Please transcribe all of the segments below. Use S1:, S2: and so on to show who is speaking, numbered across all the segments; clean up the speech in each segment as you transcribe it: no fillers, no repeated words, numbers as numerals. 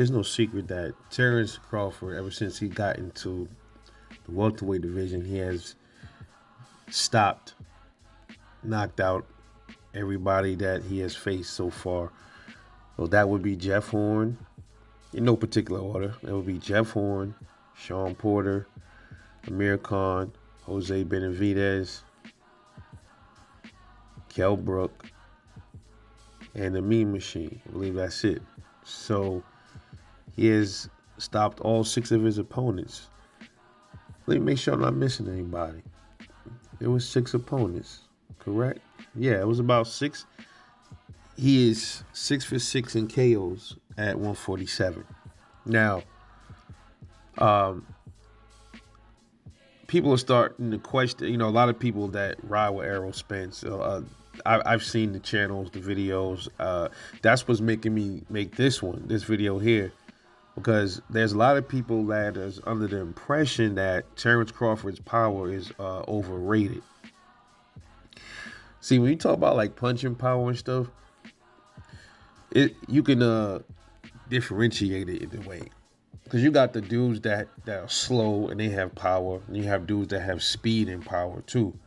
S1: there's no secret that Terence Crawford, ever since he got into the welterweight division, he has stopped, knocked out everybody that he has faced so far. So that would be Jeff Horn, in no particular order. That would be Jeff Horn, Sean Porter, Amir Khan, Jose Benavidez, Kell Brook, and the Mean Machine. I believe that's it. So he has stopped all 6 of his opponents. Let me make sure I'm not missing anybody. There was 6 opponents, correct? Yeah, it was about 6. He is 6 for 6 in KOs at 147. Now, people are starting to question. A lot of people that ride with Errol Spence. I've seen the channels, the videos. That's what's making me make this video here, because there's a lot of people that is under the impression that Terence Crawford's power is overrated. See, when you talk about like punching power and stuff, you can differentiate it in a way, because you got the dudes that are slow and they have power, and you have dudes that have speed and power too.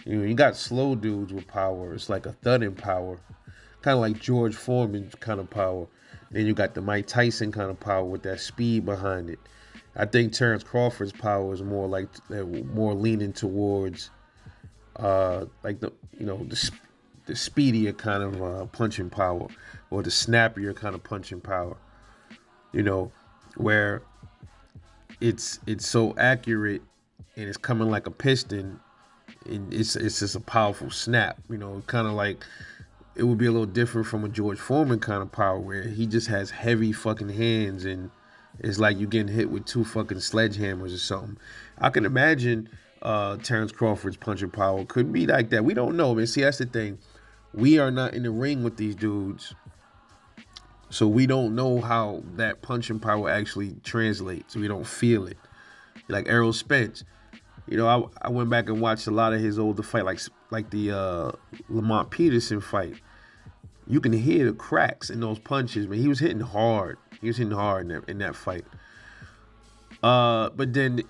S1: You got slow dudes with power. It's like a thudding power, kind of like George Foreman kind of power. Then you got the Mike Tyson kind of power with that speed behind it. I think Terence Crawford's power is more like more leaning towards like the speedier kind of punching power, or the snappier kind of punching power. Where it's so accurate and it's coming like a piston, and it's just a powerful snap. Kind of like it would be a little different from a George Foreman kind of power, where he just has heavy fucking hands and it's like you getting hit with 2 fucking sledgehammers or something. I can imagine Terence Crawford's punching power could be like that. We don't know, man. See, that's the thing. We are not in the ring with these dudes, so we don't know how that punching power actually translates. We don't feel it. Like Errol Spence. I went back and watched a lot of his older fight, like the Lamont Peterson fight. You can hear the cracks in those punches, man. He was hitting hard. In that fight. But then,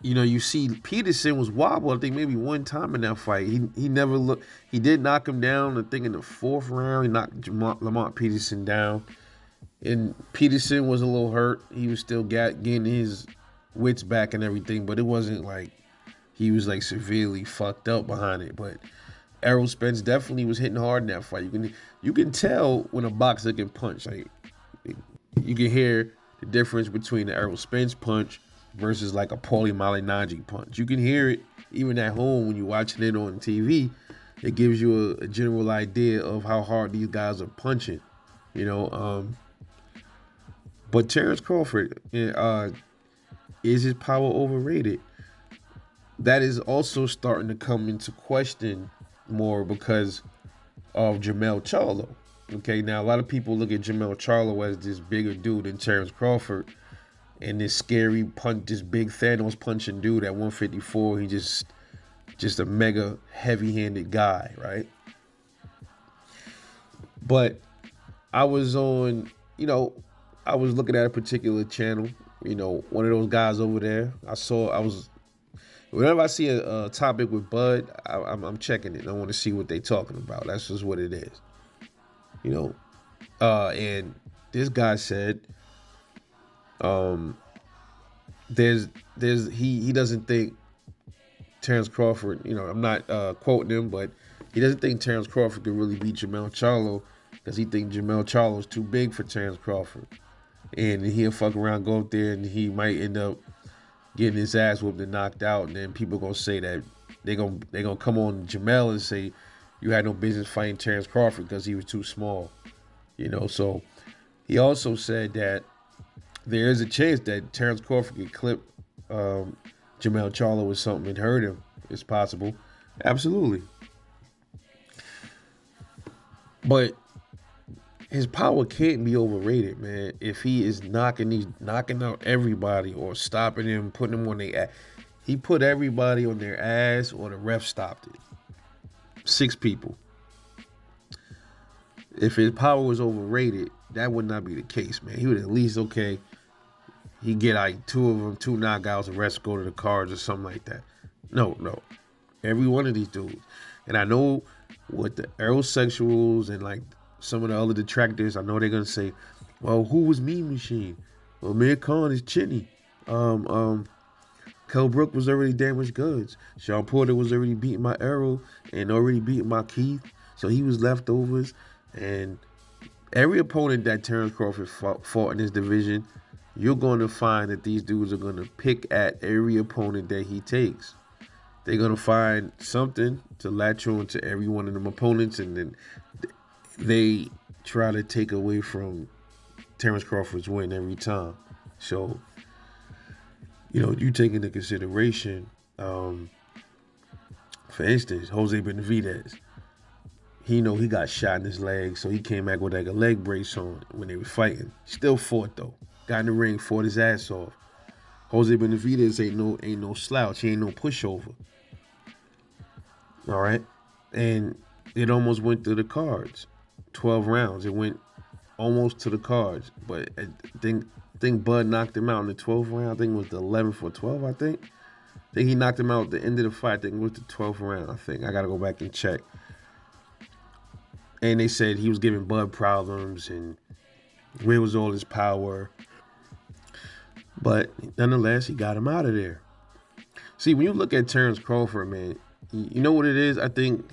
S1: you see Peterson was wobbled, I think maybe one time in that fight. He never looked. He did knock him down, I think in the 4th round. He knocked Lamont Peterson down. And Peterson was a little hurt. He was still getting his wits back and everything, but it wasn't like he was like severely fucked up behind it. But Errol Spence definitely was hitting hard in that fight. You can tell when a boxer can punch. Like, you can hear the difference between the Errol Spence punch versus like a Paulie Malignaggi punch. You can hear it even at home when you're watching it on TV. It gives you a general idea of how hard these guys are punching. But Terence Crawford, is his power overrated? That is also starting to come into question more because of Jermell Charlo. Okay, now a lot of people look at Jermell Charlo as this bigger dude than Terence Crawford, and this scary punch, this big Thanos punching dude at 154. He just a mega heavy-handed guy, right? But I was on, I was looking at a particular channel. One of those guys over there. Whenever I see a topic with Bud, I'm checking it. I want to see what they talking about. That's just what it is. And this guy said, he doesn't think Terence Crawford, I'm not quoting him, but he doesn't think Terence Crawford can really beat Jermell Charlo, because he thinks Jermell Charlo is too big for Terence Crawford. And he'll fuck around, go up there, and he might end up getting his ass whooped and knocked out. And then people gonna say that they gonna come on Jermell and say you had no business fighting Terence Crawford because he was too small. So he also said that there is a chance that Terence Crawford could clip Jermell Charlo with something and hurt him. It's possible. Absolutely. But his power can't be overrated, man. If he is knocking out everybody or stopping him, putting them on their ass. He put everybody on their ass, or the ref stopped it. 6 people. If his power was overrated, that would not be the case, man. He would at least, okay, he get like two of them, two knockouts, and rest go to the cards or something like that. No, no. Every one of these dudes. And I know what the aerosexuals and like some of the other detractors, I know they're gonna say, well, who was Mean Machine? Well, Amir Khan is Chinny. Um, um, Kell Brook was already damaged goods. Sean Porter was already beating my Arrow and already beating my Keith. So he was leftovers. And every opponent that Terence Crawford fought in this division, you're going to find that these dudes are going to pick at every opponent that he takes. They're going to find something to latch on to every one of them opponents, and then they try to take away from Terence Crawford's win every time. So, you take into consideration, for instance, Jose Benavidez. He got shot in his leg, so he came back with like a leg brace on when they were fighting. Still fought though. Got in the ring, fought his ass off. Jose Benavidez ain't no slouch. He ain't no pushover. All right, and it almost went to the cards. 12 rounds. It went almost to the cards, but I think Bud knocked him out in the 12th round. I think it was the 11 for 12. I think he knocked him out at the end of the fight. I think it was the 12th round. I think I gotta go back and check. And they said he was giving Bud problems and where was all his power. But nonetheless, he got him out of there. See, when you look at Terence Crawford, man, you know what it is? I think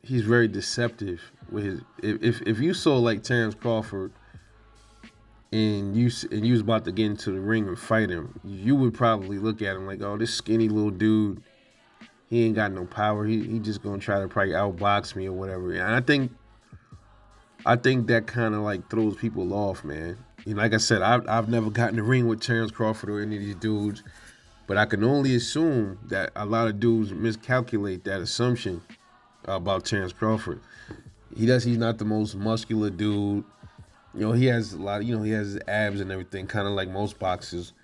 S1: he's very deceptive with his. If you saw like Terence Crawford and you was about to get into the ring and fight him, you would probably look at him like, oh, this skinny little dude, he ain't got no power. He just gonna try to probably outbox me or whatever. And I think that kind of like throws people off, man. Like I said, I've never gotten in the ring with Terence Crawford or any of these dudes, but I can only assume that a lot of dudes miscalculate that assumption about Terence Crawford. He's not the most muscular dude. He has a lot. He has his abs and everything, kind of like most boxers,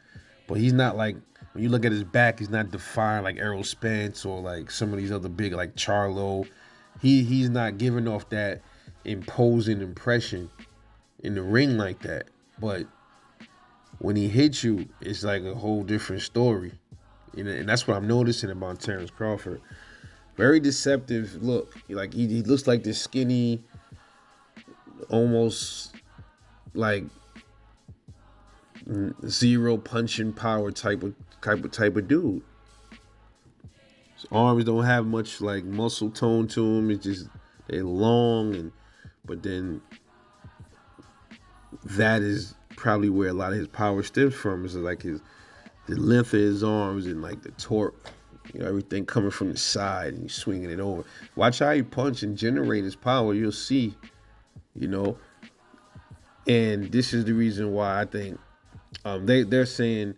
S1: but he's not like. When you look at his back, he's not defined like Errol Spence or like some of these other big like Charlo. He's not giving off that imposing impression in the ring like that. But when he hits you, it's like a whole different story. And that's what I'm noticing about Terence Crawford. Very deceptive look. Like he looks like this skinny, almost like zero punching power type of dude. His arms don't have much like muscle tone to them. It's just they're long, but then that is probably where a lot of his power stems from. Is like the length of his arms and like the torque, everything coming from the side and he's swinging it over. Watch how he punch and generate his power. You'll see, And this is the reason why I think they're saying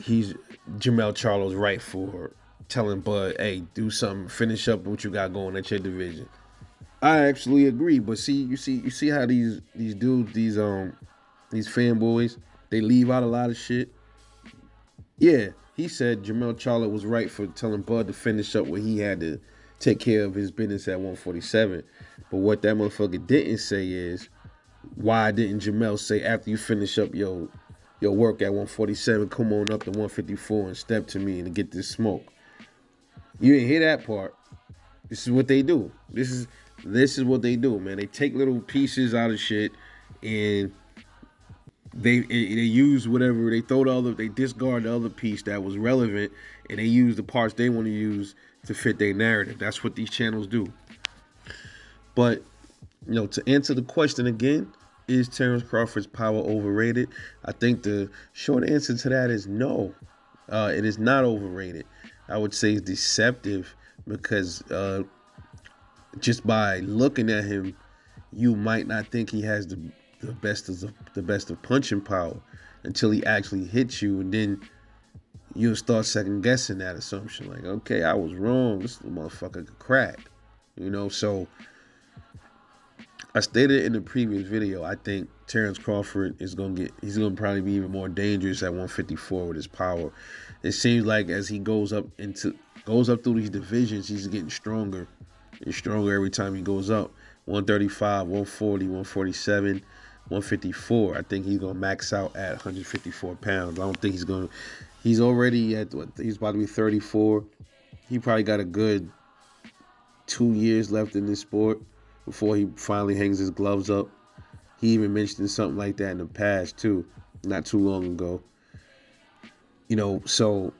S1: Jermell Charlo's right for telling Bud, hey, do something, finish up what you got going at your division. I actually agree, but you see how these dudes, these fanboys, they leave out a lot of shit. Yeah, he said Jermell Charlo was right for telling Bud to finish up what he had to take care of his business at 147. But what that motherfucker didn't say is, why didn't Jermell say after you finish up your work at 147, come on up to 154 and step to me and get this smoke? You didn't hear that part. This is what they do. This is what they do, man. They take little pieces out of shit and they use whatever they discard the other piece that was relevant, and they use the parts they want to use to fit their narrative. That's what these channels do. But to answer the question again, is Terence Crawford's power overrated? I think the short answer to that is no. It is not overrated. I would say it's deceptive because just by looking at him, you might not think he has the best of punching power until he actually hits you, and then you'll start second guessing that assumption. Like, okay, I was wrong. This motherfucker could crack. So I stated in the previous video, I think Terence Crawford he's gonna probably be even more dangerous at 154 with his power. It seems like as he goes up through these divisions, he's getting stronger and stronger every time he goes up. 135, 140, 147, 154. I think he's gonna max out at 154 pounds. I don't think he's gonna. He's already at what? He's about to be 34. He probably got a good 2 years left in this sport before he finally hangs his gloves up. He even mentioned something like that in the past too, not too long ago. So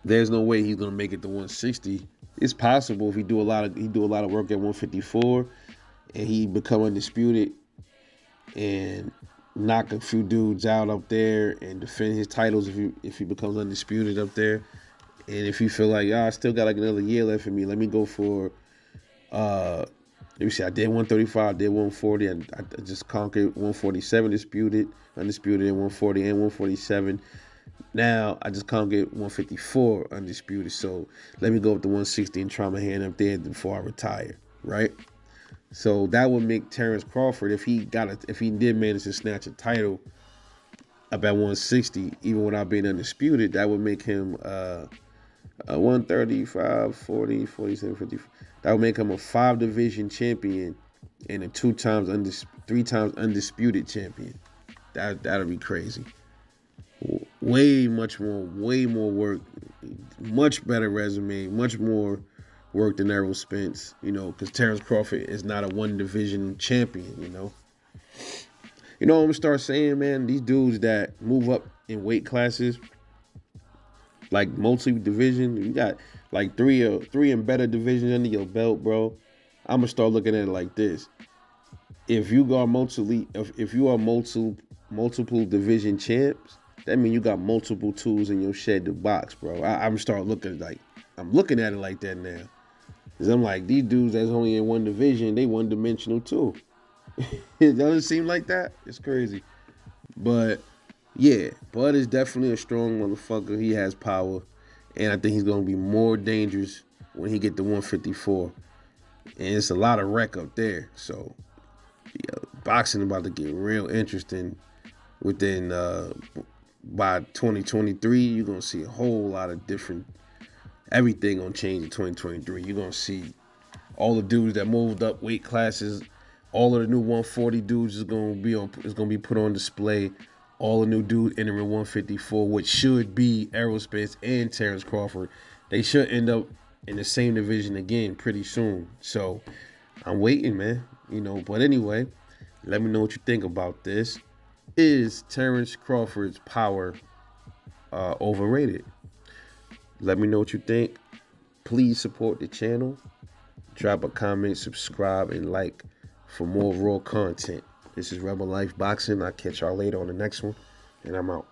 S1: there's no way he's gonna make it to 160. It's possible if he do a lot of work at 154 and he become undisputed and knock a few dudes out up there and defend his titles if he becomes undisputed up there. And if you feel like, I still got like another year left in me, let me go for let me see, I did 135, I did 140, and I just conquered 147 undisputed in 140 and 147. Now I just conquered 154 undisputed. So let me go up to 160 and try my hand up there before I retire, right? So that would make Terence Crawford, if he did manage to snatch a title up at 160, even without being undisputed, that would make him 135, 40, 47, 50. That would make him a 5-division champion and a 3 times undisputed champion. That'd be crazy. Way more work, much better resume, much more work than Errol Spence, because Terence Crawford is not a 1-division champion, I'm gonna start saying, man, these dudes that move up in weight classes, like multi-division, you got like three and better divisions under your belt, bro. I'm gonna start looking at it like this. If you are multiple division champs, that means you got multiple tools in your shed to box, bro. I'm looking at it like that now. Cause I'm like, these dudes that's only in one division, they one-dimensional too. It doesn't seem like that. It's crazy. But yeah, Bud is definitely a strong motherfucker. He has power. And I think he's gonna be more dangerous when he get to 154. And it's a lot of wreck up there. So boxing about to get real interesting within by 2023. You're gonna see a whole lot of different, everything gonna change in 2023. You're gonna see all the dudes that moved up weight classes, all of the new 140 dudes is gonna be put on display. All the new dudes entering 154, which should be Errol Spence and Terence Crawford. They should end up in the same division again pretty soon. So I'm waiting, man. But anyway, let me know what you think about this. Is Terence Crawford's power overrated? Let me know what you think. Please support the channel. Drop a comment, subscribe, and like for more raw content. This is Rebel Life Boxing. I'll catch y'all later on the next one, and I'm out.